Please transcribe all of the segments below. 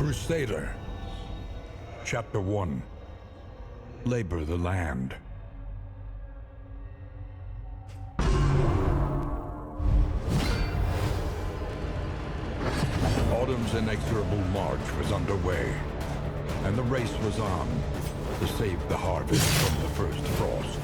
Crusader Chapter 1. Labor the Land. Autumn's inexorable march was underway, and the race was on to save the harvest from the first frost.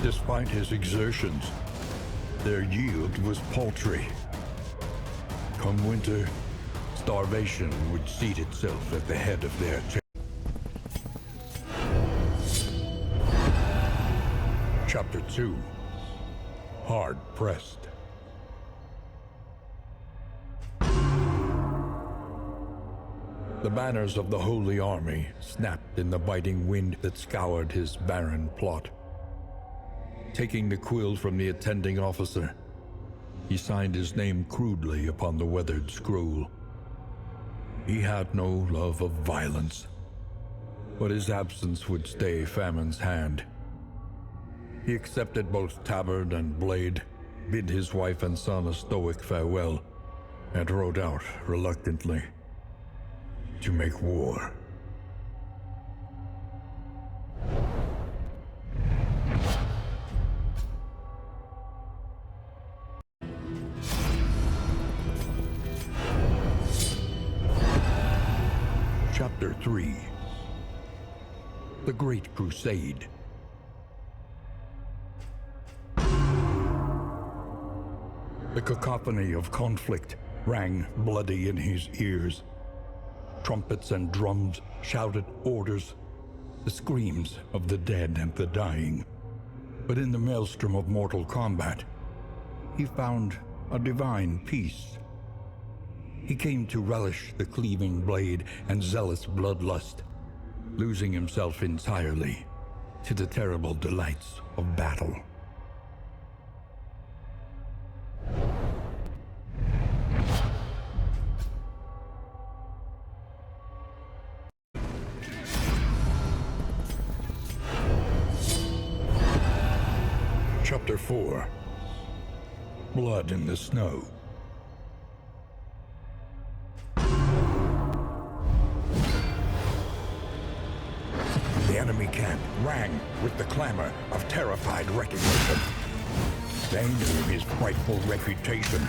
Despite his exertions, their yield was paltry. Come winter, starvation would seat itself at the head of their Chapter 2. Hard Pressed. The banners of the Holy Army snapped in the biting wind that scoured his barren plot. Taking the quill from the attending officer, he signed his name crudely upon the weathered scroll. He had no love of violence, but his absence would stay famine's hand. He accepted both tabard and blade, bid his wife and son a stoic farewell, and rode out reluctantly to make war. Chapter 3. The Great Crusade. The cacophony of conflict rang bloody in his ears. Trumpets and drums shouted orders, the screams of the dead and the dying. But in the maelstrom of mortal combat, he found a divine peace. He came to relish the cleaving blade and zealous bloodlust, losing himself entirely to the terrible delights of battle. Chapter 4. Blood in the Snow. The enemy camp rang with the clamor of terrified recognition. They knew his frightful reputation.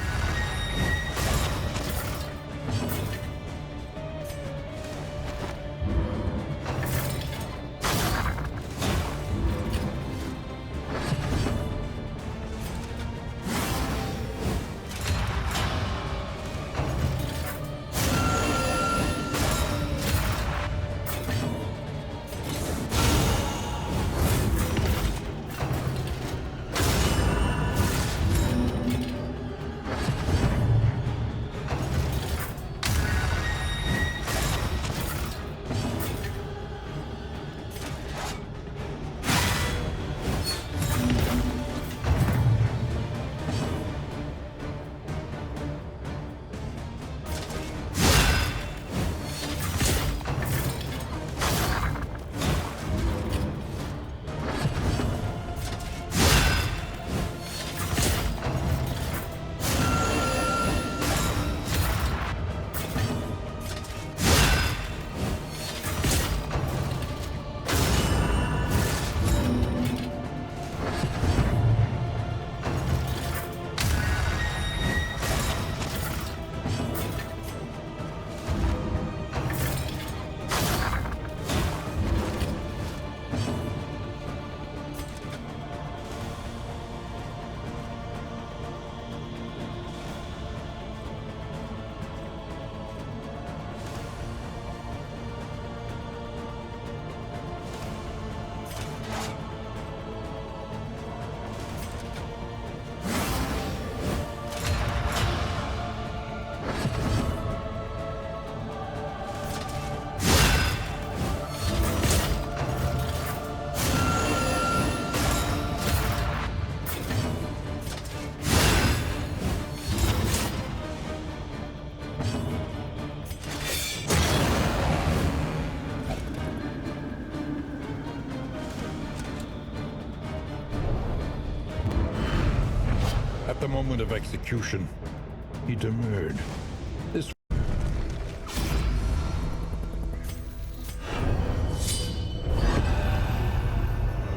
the moment of execution, he demurred. This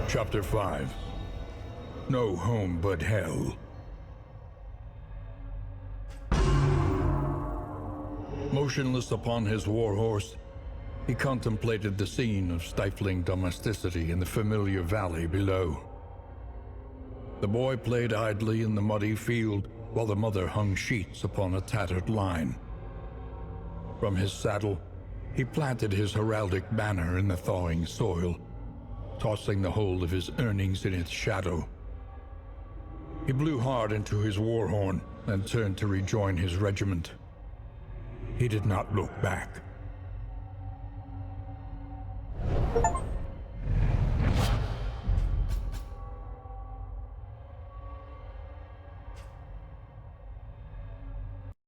Chapter 5. No home but hell. Motionless upon his warhorse, he contemplated the scene of stifling domesticity in the familiar valley below. The boy played idly in the muddy field while the mother hung sheets upon a tattered line. From his saddle, he planted his heraldic banner in the thawing soil, tossing the whole of his earnings in its shadow. He blew hard into his war horn and turned to rejoin his regiment. He did not look back.